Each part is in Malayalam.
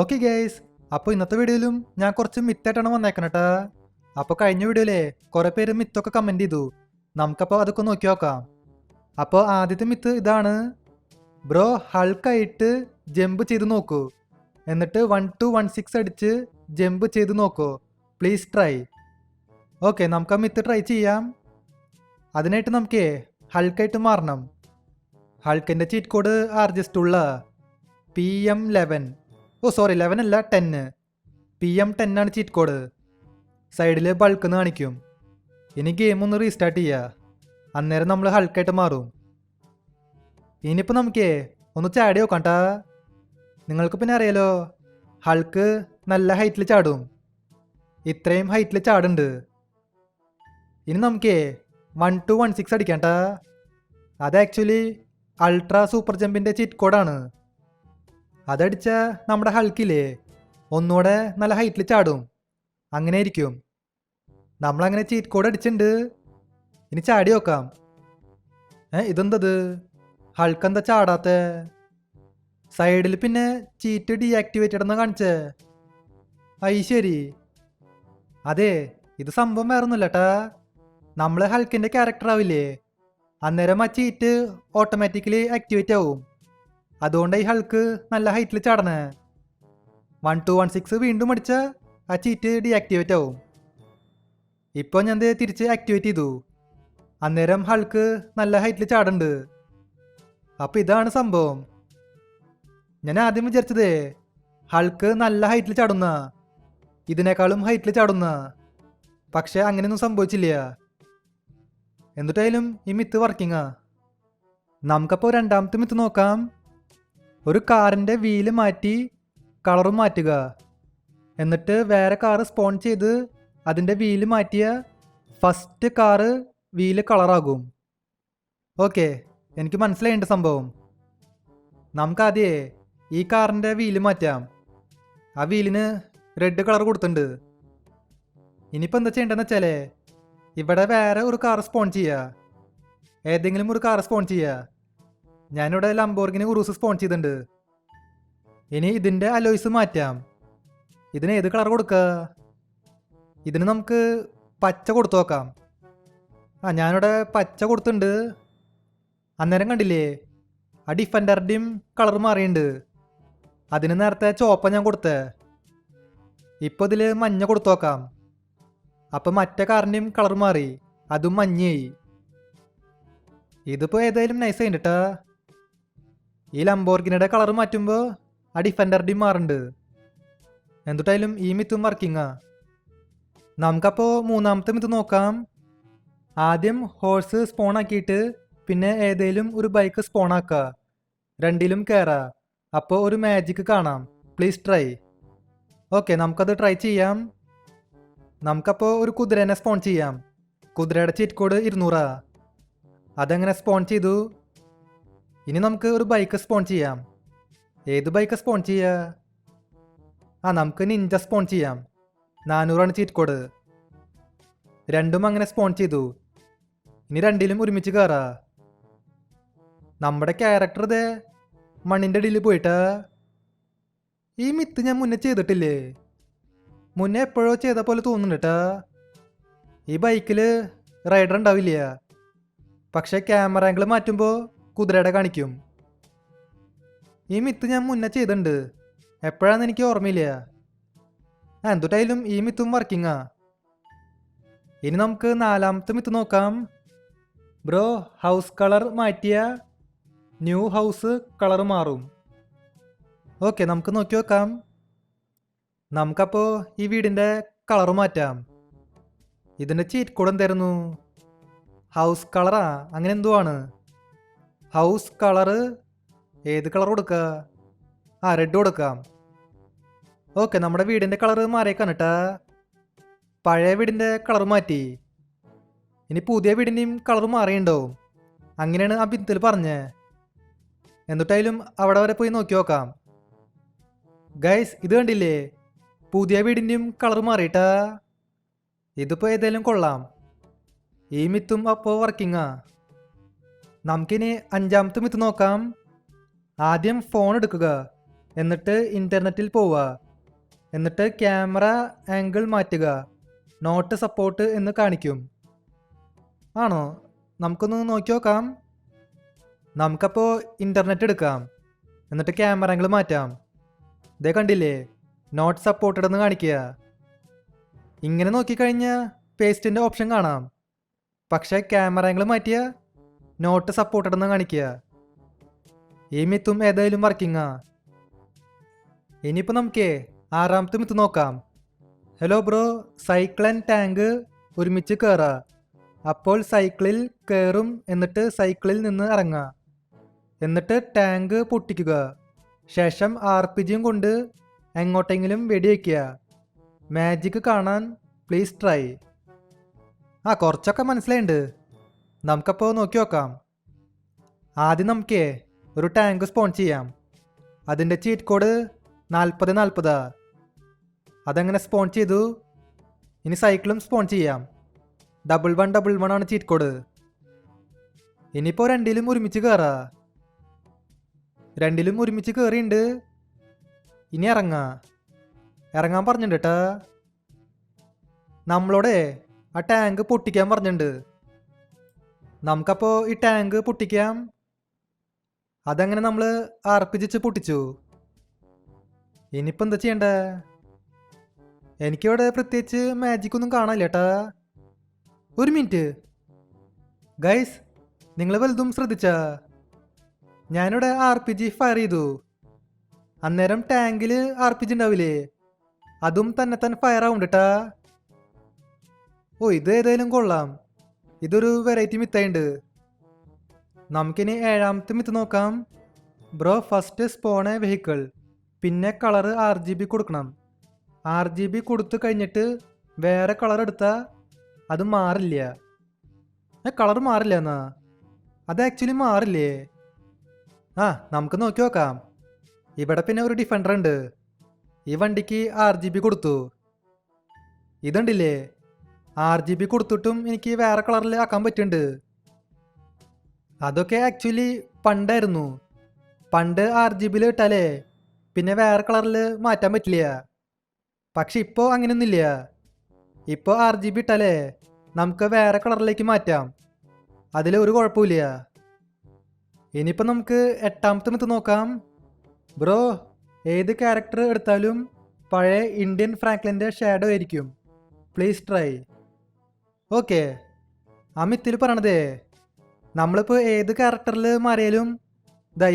ഓക്കെ ഗൈസ്, അപ്പോൾ ഇന്നത്തെ വീഡിയോയിലും ഞാൻ കുറച്ച് മിത്തായിട്ടാണ് വന്നേക്കണം കേട്ടാ. അപ്പോൾ കഴിഞ്ഞ വീഡിയോയിലെ കുറേ പേര് മിത്തൊക്കെ കമൻറ്റ് ചെയ്തു. നമുക്കപ്പോൾ അതൊക്കെ നോക്കി നോക്കാം. അപ്പോൾ ആദ്യത്തെ മിത്ത് ഇതാണ്: ബ്രോ ഹൾക്കായിട്ട് ജമ്പ് ചെയ്ത് നോക്കൂ, എന്നിട്ട് 1216 അടിച്ച് ജമ്പ് ചെയ്ത് നോക്കൂ, പ്ലീസ് ട്രൈ. ഓക്കെ, നമുക്ക് ആ മിത്ത് ട്രൈ ചെയ്യാം. അതിനായിട്ട് നമുക്ക് ഹൾക്കായിട്ട് മാറണം. ഹൾക്കിൻ്റെ ചീറ്റ് കോഡ് ആർജസ്റ്റുള്ള PM11. ഓ സോറി, 11 അല്ല, 10. PM10 ആണ് ചീറ്റ് കോഡ്. സൈഡിൽ ബൾക്ക് എന്ന് കാണിക്കും. ഇനി ഗെയിം ഒന്ന് റീസ്റ്റാർട്ട് ചെയ്യുക. അന്നേരം നമ്മൾ ഹൾക്കായിട്ട് മാറും. ഇനിയിപ്പോൾ നമുക്ക് ഒന്ന് ചാടി നോക്കാം കേട്ടാ. നിങ്ങൾക്ക് പിന്നെ അറിയാലോ, ഹൾക്ക് നല്ല ഹൈറ്റിൽ ചാടും. ഇത്രയും ഹൈറ്റിൽ ചാടുണ്ട്. ഇനി നമുക്ക് 1216 അടിക്കാം കേട്ടാ. അത് ആക്ച്വലി അൾട്രാ സൂപ്പർ ജമ്പിൻ്റെ ചീറ്റ് കോഡാണ്. അതടിച്ച നമ്മുടെ ഹൾക്കില്ലേ ഒന്നുകൂടെ നല്ല ഹൈറ്റിൽ ചാടും. അങ്ങനെ ആയിരിക്കും. നമ്മളങ്ങനെ ചീറ്റ് കോഡ് അടിച്ചിട്ടുണ്ട്. ഇനി ചാടി നോക്കാം. ഇതെന്തത്? ഹൾക്ക് എന്താ ചാടാത്ത? സൈഡിൽ പിന്നെ ചീറ്റ് ഡീആക്ടിവേറ്റഡ് എന്നാ കാണിച്ചേ. ഐ ശരി. അതെ, ഇത് സംഭവം വേറൊന്നുമില്ല കേട്ടാ. നമ്മൾ ഹൾക്കിൻ്റെ ക്യാരക്ടർ ആവില്ലേ, അന്നേരം ആ ചീറ്റ് ഓട്ടോമാറ്റിക്കലി ആക്ടിവേറ്റ് ആവും. അതുകൊണ്ട് ഈ ഹൾക്ക് നല്ല ഹൈറ്റിൽ ചാടണേ. 1216 വീണ്ടും അടിച്ച ആ ചീറ്റ് ഡീആക്ടിവേറ്റ് ആവും. ഇപ്പോൾ ഞാൻ തിരിച്ച് ആക്ടിവേറ്റ് ചെയ്തു. അന്നേരം ഹൾക്ക് നല്ല ഹൈറ്റിൽ ചാടുന്നുണ്ട്. അപ്പോൾ ഇതാണ് സംഭവം. ഞാൻ ആദ്യം വിചാരിച്ചതേ ഹൾക്ക് നല്ല ഹൈറ്റിൽ ചാടുന്ന, ഇതിനേക്കാളും ഹൈറ്റിൽ ചാടുന്ന. പക്ഷെ അങ്ങനെയൊന്നും സംഭവിച്ചില്ല. എന്നിട്ടായാലും ഈ മിത്ത് വർക്കിങ്ങാ. നമുക്കപ്പോൾ രണ്ടാമത്തെ മിത്ത് നോക്കാം. ഒരു കാറിൻ്റെ വീല് മാറ്റി കളറും മാറ്റുക, എന്നിട്ട് വേറെ കാറ് സ്പോൺ ചെയ്ത് അതിൻ്റെ വീല് മാറ്റിയ ഫസ്റ്റ് കാറ് വീല് കളറാകും. ഓക്കെ, എനിക്ക് മനസ്സിലായിട്ടുണ്ട് സംഭവം. നമുക്കാദ്യേ ഈ കാറിൻ്റെ വീല് മാറ്റാം. ആ വീലിന് റെഡ് കളർ കൊടുത്തിട്ടുണ്ട്. ഇനിയിപ്പോൾ എന്താ ചെയ്യേണ്ടതെന്ന് വെച്ചാലേ, ഇവിടെ വേറെ ഒരു കാർ സ്പോൺ ചെയ്യുക. ഏതെങ്കിലും ഒരു കാർ സ്പോൺ ചെയ്യുക. ഞാനിവിടെ ലംബോർഗിനി ഉറൂസ് സ്പോൺ ചെയ്തിട്ടുണ്ട്. ഇനി ഇതിൻ്റെ അലോയ്സ് മാറ്റാം. ഇതിന് ഏത് കളർ കൊടുക്കുക? ഇതിന് നമുക്ക് പച്ച കൊടുത്തു നോക്കാം. ഞാനിവിടെ പച്ച കൊടുത്തിട്ടുണ്ട്. അന്നേരം കണ്ടില്ലേ, ആ ഡിഫൻഡറിൻ്റെയും കളർ മാറിയുണ്ട്. അതിന് നേരത്തെ ചോപ്പ ഞാൻ കൊടുത്തേ. ഇപ്പോൾ ഇതിൽ മഞ്ഞ കൊടുത്തു നോക്കാം. അപ്പം മറ്റേ കാറിൻ്റെയും കളർ മാറി, അതും മഞ്ഞയായി. ഇതിപ്പോൾ ഏതായാലും നൈസ് ആയിട്ടാ. ഈ ലംബോർഗിനിയുടെ കളർ മാറ്റുമ്പോൾ ആ ഡിഫൻഡറിൻ്റെയും മാറുന്നുണ്ട്. എന്തുട്ടായാലും ഈ മിത്തും വർക്കിങ്ങാ. നമുക്കപ്പോൾ മൂന്നാമത്തെ മിത്ത് നോക്കാം. ആദ്യം ഹോഴ്സ് സ്പോൺ ആക്കിയിട്ട് പിന്നെ ഏതെങ്കിലും ഒരു ബൈക്ക് സ്പോൺ ആക്കുക. രണ്ടിലും കയറുക. അപ്പോൾ ഒരു മാജിക് കാണാം. Please try. ഓക്കെ, നമുക്കത് ട്രൈ ചെയ്യാം. നമുക്കപ്പോൾ ഒരു കുതിരേനെ സ്പോൺ ചെയ്യാം. കുതിരയുടെ ചീറ്റ് കോഡ് 200. അതെങ്ങനെ സ്പോൺ ചെയ്തു. ഇനി നമുക്ക് ഒരു ബൈക്ക് സ്പോൺ ചെയ്യാം. ഏത് ബൈക്ക് സ്പോൺ ചെയ്യുക? നമുക്ക് നിഞ്ച സ്പോൺ ചെയ്യാം. 400 ചീറ്റ് കോഡ്. രണ്ടും അങ്ങനെ സ്പോൺ ചെയ്തു. ഇനി രണ്ടിലും ഒരുമിച്ച് കയറാ. നമ്മുടെ ക്യാരക്ടർ ഇതേ മണ്ണിൻ്റെ അടിയിൽ പോയിട്ടാ. ഈ മിത്ത് ഞാൻ മുന്നേ ചെയ്തിട്ടില്ലേ? മുന്നേ എപ്പോഴോ ചെയ്ത പോലെ തോന്നുന്നുണ്ട്. ഈ ബൈക്കിൽ റൈഡർ ഉണ്ടാവില്ല. പക്ഷെ ക്യാമറ ആംഗിൾ മാറ്റുമ്പോൾ കുതിരയുടെ കാണിക്കും. ഈ മിത്ത് ഞാൻ മുന്നേ ചെയ്തിട്ടുണ്ട്. എപ്പോഴാണെന്ന് എനിക്ക് ഓർമ്മയില്ല. എന്തുട്ടായാലും ഈ മിത്തും വർക്കിങ്ങാ. ഇനി നമുക്ക് നാലാമത്തെ മിത്ത് നോക്കാം. ബ്രോ ഹൗസ് കളർ മാറ്റിയ ന്യൂ ഹൗസ് കളർ മാറും. ഓക്കെ, നമുക്ക് നോക്കി നോക്കാം. നമുക്കപ്പോൾ ഈ വീടിൻ്റെ കളർ മാറ്റാം. ഇതിൻ്റെ ചീറ്റ് കോഡ് എന്തായിരുന്നു? ഹൗസ് കളറാ, അങ്ങനെ എന്തോ ആണ്. ഹൗസ് കളറ് ഏത് കളർ കൊടുക്കുക? റെഡ് കൊടുക്കാം. ഓക്കെ, നമ്മുടെ വീടിൻ്റെ കളർ മാറിയേക്കാണ് കേട്ടാ. പഴയ വീടിൻ്റെ കളർ മാറ്റി. ഇനി പുതിയ വീടിൻ്റെയും കളർ മാറിയുണ്ടാവും. അങ്ങനെയാണ് ആ ഭിത്തിൽ പറഞ്ഞേ. എന്നിട്ടായാലും അവിടെ വരെ പോയി നോക്കി നോക്കാം. ഗൈസ്, ഇത് കണ്ടില്ലേ, പുതിയ വീടിൻ്റെയും കളർ മാറിയിട്ടാ. ഇതിപ്പോൾ ഏതായാലും കൊള്ളാം. ഈ മിത്തും അപ്പോൾ വർക്കിങ്ങാ. നമുക്കിനി അഞ്ചാമത്തെ മിത്ത് നോക്കാം. ആദ്യം ഫോൺ എടുക്കുക, എന്നിട്ട് ഇൻ്റർനെറ്റിൽ പോവുക. എന്നിട്ട് ക്യാമറ ആംഗിൾ മാറ്റുക. നോട്ട് സപ്പോർട്ട് എന്ന് കാണിക്കും. ആണോ? നമുക്കൊന്ന് നോക്കി നോക്കാം. നമുക്കപ്പോൾ ഇൻ്റർനെറ്റ് എടുക്കാം. എന്നിട്ട് ക്യാമറ ആംഗിൾ മാറ്റാം. ഇതേ കണ്ടില്ലേ, നോട്ട് സപ്പോർട്ടഡ് എന്ന് കാണിക്കുക. ഇങ്ങനെ നോക്കിക്കഴിഞ്ഞാൽ പേസ്റ്റിൻ്റെ ഓപ്ഷൻ കാണാം. പക്ഷേ ക്യാമറ ആംഗിൾ മാറ്റിയ നോട്ട് സപ്പോർട്ടഡ് എന്ന് കാണിക്കുക. ഈ മിത്തും ഏതായാലും വർക്കിങ്ങാ. ഇനിയിപ്പോൾ നമുക്ക് ആറാമത്തെ മിത്ത് നോക്കാം. Hello bro, cycle and tank ഒരുമിച്ച് കയറുക. അപ്പോൾ സൈക്കിളിൽ കയറും, എന്നിട്ട് സൈക്കിളിൽ നിന്ന് ഇറങ്ങുക. എന്നിട്ട് ടാങ്ക് പൊട്ടിക്കുക. ശേഷം RPG കൊണ്ട് എങ്ങോട്ടെങ്കിലും വെടിവെക്കുക. മാജിക് കാണാൻ പ്ലീസ് ട്രൈ. കുറച്ചൊക്കെ മനസ്സിലായിട്ടുണ്ട്. നമുക്കപ്പോൾ നോക്കി നോക്കാം. ആദ്യം നമുക്ക് ഒരു ടാങ്ക് സ്പോൺ ചെയ്യാം. അതിൻ്റെ ചീറ്റ് കോഡ് 4040. അതങ്ങനെ സ്പോൺ ചെയ്തു. ഇനി സൈക്കിളും സ്പോൺ ചെയ്യാം. 1111 ആണ് ചീറ്റ് കോഡ്. ഇനിയിപ്പോൾ രണ്ടിലും ഒരുമിച്ച് കയറുക. രണ്ടിലും ഒരുമിച്ച് കയറിയുണ്ട്. ഇനി ഇറങ്ങാൻ പറഞ്ഞിട്ടുണ്ട് കേട്ടാ. നമ്മളോട് ആ ടാങ്ക് പൊട്ടിക്കാൻ പറഞ്ഞിട്ടുണ്ട്. നമുക്കപ്പോൾ ഈ ടാങ്ക് പൊട്ടിക്കാം. അതങ്ങനെ നമ്മൾ RPG പൊട്ടിച്ചു. ഇനിയിപ്പോൾ എന്താ ചെയ്യണ്ടേ? എനിക്കിവിടെ പ്രത്യേകിച്ച് മാജിക് ഒന്നും കാണാനില്ല ഏട്ടാ. ഒരു മിനിറ്റ് ഗൈസ്, നിങ്ങൾ വലുതും ശ്രദ്ധിച്ചാ? ഞാനിവിടെ RPG ഫയർ ചെയ്തു. അന്നേരം ടാങ്കിൽ RPG ഉണ്ടാവില്ലേ, അതും തന്നെ ഫയർ ആവുന്നുണ്ട്. ഇത് ഏതായാലും കൊള്ളാം. ഇതൊരു വെറൈറ്റി മിത്തായിണ്ട്. നമുക്കിനി ഏഴാമത്തെ മിത്ത് നോക്കാം. Bro, first spawn A vehicle, പിന്നെ കളർ RGB കൊടുക്കണം. RGB കൊടുത്തു കഴിഞ്ഞിട്ട് വേറെ കളർ എടുത്താൽ അത് മാറില്ല. കളർ മാറില്ല എന്നാ? അത് ആക്ച്വലി മാറില്ലേ? നമുക്ക് നോക്കി നോക്കാം. ഇവിടെ പിന്നെ ഒരു ഡിഫൻഡർ ഉണ്ട്. ഈ വണ്ടിക്ക് RGB കൊടുത്തു. ഇതുണ്ടില്ലേ, RGB കൊടുത്തിട്ടും എനിക്ക് വേറെ കളറിൽ ആക്കാൻ പറ്റുന്നുണ്ട്. അതൊക്കെ ആക്ച്വലി പണ്ടായിരുന്നു. പണ്ട് RGBയിൽ ഇട്ടാലേ പിന്നെ വേറെ കളറിൽ മാറ്റാൻ പറ്റില്ല. പക്ഷെ ഇപ്പോൾ അങ്ങനെയൊന്നുമില്ല. ഇപ്പോൾ RGB ഇട്ടാലേ നമുക്ക് വേറെ കളറിലേക്ക് മാറ്റാം. അതിൽ ഒരു കുഴപ്പമില്ല. ഇനിയിപ്പോൾ നമുക്ക് എട്ടാമത്തെ മിത്ത് നോക്കാം. ബ്രോ, ഏത് ക്യാരക്ടർ എടുത്താലും പഴയ ഇന്ത്യൻ ഫ്രാങ്ക്ലിൻ്റെ ഷാഡോ ആയിരിക്കും. Please try. ഓക്കെ, ആ മിത്തിൽ പറയണതേ നമ്മളിപ്പോൾ ഏത് ക്യാരക്ടറിൽ മാറിയാലും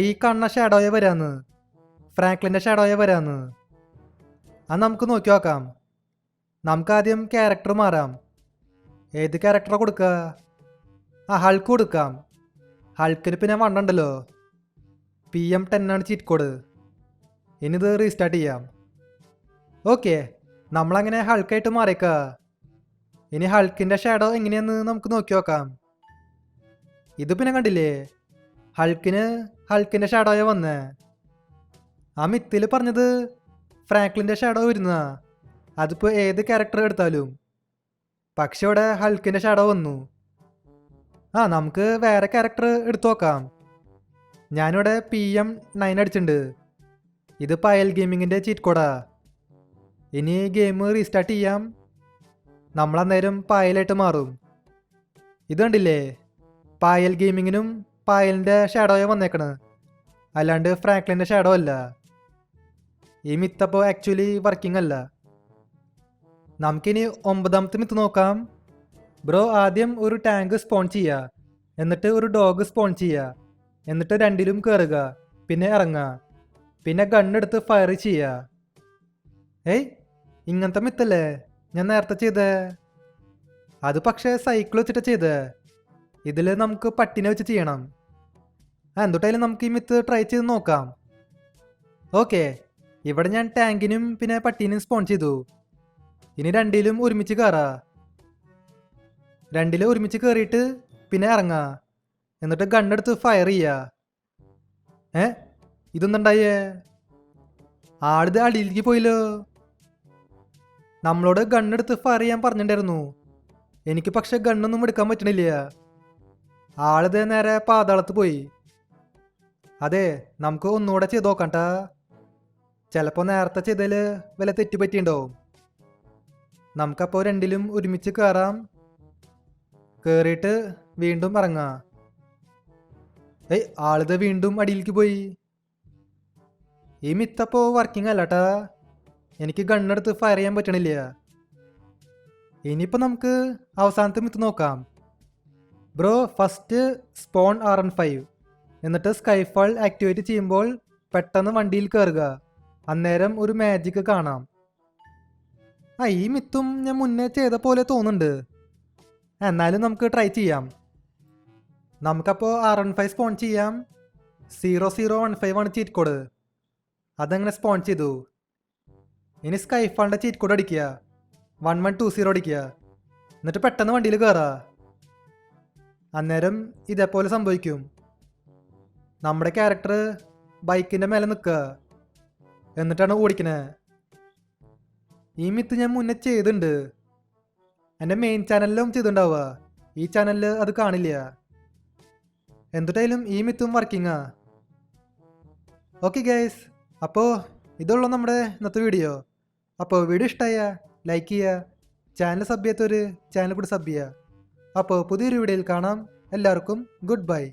ഈ കണ്ണ ഷാഡോയെ വരാന്ന്, ഫ്രാങ്ക്ലിൻ്റെ ഷാഡോയെ വരാന്ന്. അത് നമുക്ക് നോക്കി നോക്കാം. നമുക്കാദ്യം ക്യാരക്ടർ മാറാം. ഏത് ക്യാരക്ടറാണ് കൊടുക്കുക? ഹൾക്ക് കൊടുക്കാം. ഹൾക്കിന് പിന്നെ വണ്ണുണ്ടല്ലോ. PM10 ആണ് ചീറ്റ് കോഡ്. ഇനി ഇത് റീസ്റ്റാർട്ട് ചെയ്യാം. ഓക്കെ, നമ്മളങ്ങനെ ഹൾക്കായിട്ട് മാറിയേക്കുക. ഇനി ഹൾക്കിൻ്റെ ഷാഡോ എങ്ങനെയാന്ന് നമുക്ക് നോക്കി നോക്കാം. ഇത് പിന്നെ കണ്ടില്ലേ, ഹൾക്കിൻ്റെ ഷാഡോയെ വന്നേ. ആ മിത്തിൽ പറഞ്ഞത് ഫ്രാങ്ക്ലിൻ്റെ ഷാഡോ വരുന്നതാ. അതിപ്പോൾ ഏത് ക്യാരക്ടർ എടുത്താലും. പക്ഷെ ഇവിടെ ഹൾക്കിൻ്റെ ഷാഡോ വന്നു. നമുക്ക് വേറെ ക്യാരക്ടർ എടുത്തു നോക്കാം. ഞാനിവിടെ PM9 അടിച്ചിട്ടുണ്ട്. ഇത് പയൽ ഗെയിമിങ്ങിൻ്റെ ചീറ്റ് കോഡാ. ഇനി ഗെയിം റീസ്റ്റാർട്ട് ചെയ്യാം. നമ്മളന്നേരം പായലായിട്ട് മാറും. ഇത് കണ്ടില്ലേ, പായൽ ഗെയിമിങ്ങിനും പായലിൻ്റെ ഷാഡോയെ വന്നേക്കണ്, അല്ലാണ്ട് ഫ്രാങ്ക്ലിൻ്റെ ഷാഡോ അല്ല. ഈ മിത്തപ്പോൾ ആക്ച്വലി വർക്കിംഗ് അല്ല. നമുക്കിനി ഒമ്പതാമത്തെ മിത്ത് നോക്കാം. ബ്രോ, ആദ്യം ഒരു ടാങ്ക് സ്പോൺ ചെയ്യുക, എന്നിട്ട് ഒരു ഡോഗ് സ്പോൺ ചെയ്യുക, എന്നിട്ട് രണ്ടിലും കയറുക, പിന്നെ ഇറങ്ങുക, പിന്നെ ഗണ്ണെടുത്ത് ഫയർ ചെയ്യുക. ഇങ്ങനത്തെ മിത്തല്ലേ ഞാൻ നേരത്തെ ചെയ്തേ? അത് പക്ഷേ സൈക്കിൾ വെച്ചിട്ട് ചെയ്തേ. ഇതിൽ നമുക്ക് പട്ടിനെ വെച്ച് ചെയ്യണം. എന്തുട്ടായാലും നമുക്ക് ഈ മിത്ത് ട്രൈ ചെയ്ത് നോക്കാം. ഓക്കെ, ഇവിടെ ഞാൻ ടാങ്കിനും പിന്നെ പട്ടീനും സ്പോൺ ചെയ്തു. ഇനി രണ്ടിലും ഒരുമിച്ച് കയറാ. രണ്ടിലും ഒരുമിച്ച് കയറിയിട്ട് പിന്നെ ഇറങ്ങാ, എന്നിട്ട് ഗണ്ണെടുത്ത് ഫയർ ചെയ്യുക. ഇതൊന്നുണ്ടായേ? ആളിത് അടിയിലേക്ക് പോയില്ലോ. നമ്മളോട് ഗണ്ണെടുത്ത് ഫയർ ചെയ്യാൻ പറഞ്ഞിട്ടുണ്ടായിരുന്നു. എനിക്ക് പക്ഷെ ഗണ്ണൊന്നും എടുക്കാൻ പറ്റണില്ല. ആളിത് നേരെ പാതാളത്ത് പോയി. അതെ, നമുക്ക് ഒന്നുകൂടെ ചെയ്ത് നോക്കട്ടാ. ചിലപ്പോൾ നേരത്തെ ചെയ്തതിൽ വല്ല തെറ്റ് പറ്റിയിട്ടുണ്ടാവും. നമുക്കപ്പോൾ രണ്ടിലും ഒരുമിച്ച് കയറാം. കയറിയിട്ട് വീണ്ടും ഇറങ്ങാം. ഏയ് ആളിത് വീണ്ടും അടിയിലേക്ക് പോയി. ഈ മിത്തപ്പോൾ വർക്കിംഗ് അല്ലട്ടാ. എനിക്ക് ഗണ്ണെടുത്ത് ഫയർ ചെയ്യാൻ പറ്റണില്ല. ഇനിയിപ്പോൾ നമുക്ക് അവസാനത്തെ മിത്ത് നോക്കാം. ബ്രോ ഫസ്റ്റ് സ്പോൺ RN5 എന്നിട്ട് സ്കൈഫാൾ ആക്ടിവേറ്റ് ചെയ്യുമ്പോൾ പെട്ടെന്ന് വണ്ടിയിൽ കയറുക. അന്നേരം ഒരു മാജിക് കാണാം. ഈ മിത്തും ഞാൻ മുന്നേ ചെയ്ത പോലെ തോന്നുന്നുണ്ട്. എന്നാലും നമുക്ക് ട്രൈ ചെയ്യാം. നമുക്കപ്പോൾ RN5 സ്പോൺ ചെയ്യാം. 0015 ആണ് ചീറ്റ് കോഡ്. അതങ്ങനെ സ്പോൺ ചെയ്തു. ഇനി സ്കൈഫാളിൻ്റെ ചീറ്റ് കോഡ് അടിക്കുക. 1120 അടിക്കുക. എന്നിട്ട് പെട്ടെന്ന് വണ്ടിയിൽ കയറുക. അന്നേരം ഇതേപോലെ സംഭവിക്കും. നമ്മുടെ ക്യാരക്ടർ ബൈക്കിൻ്റെ മേലെ നിൽക്കുക. എന്നിട്ടാണ് ഓടിക്കണത്. ഈ മിത്ത് ഞാൻ മുന്നേ ചെയ്തിട്ടുണ്ട്. എൻ്റെ മെയിൻ ചാനലിലും ചെയ്തിട്ടുണ്ടാവുക. ഈ ചാനലിൽ അത് കാണില്ല. എന്തിട്ടായാലും ഈ മിത്തും വർക്കിങ്ങാ. ഓക്കെ ഗൈസ്, അപ്പോൾ ഇതുള്ളൂ നമ്മുടെ ഇന്നത്തെ വീഡിയോ. അപ്പോൾ വീഡിയോ ഇഷ്ടമായ ലൈക്ക് ചെയ്യുക. ചാനൽ സബ് ചെയ്യാത്തവർ ചാനൽ കൂടി സബ് ചെയ്യുക. അപ്പോൾ പുതിയൊരു വീഡിയോയിൽ കാണാം. എല്ലാവർക്കും ഗുഡ് ബൈ.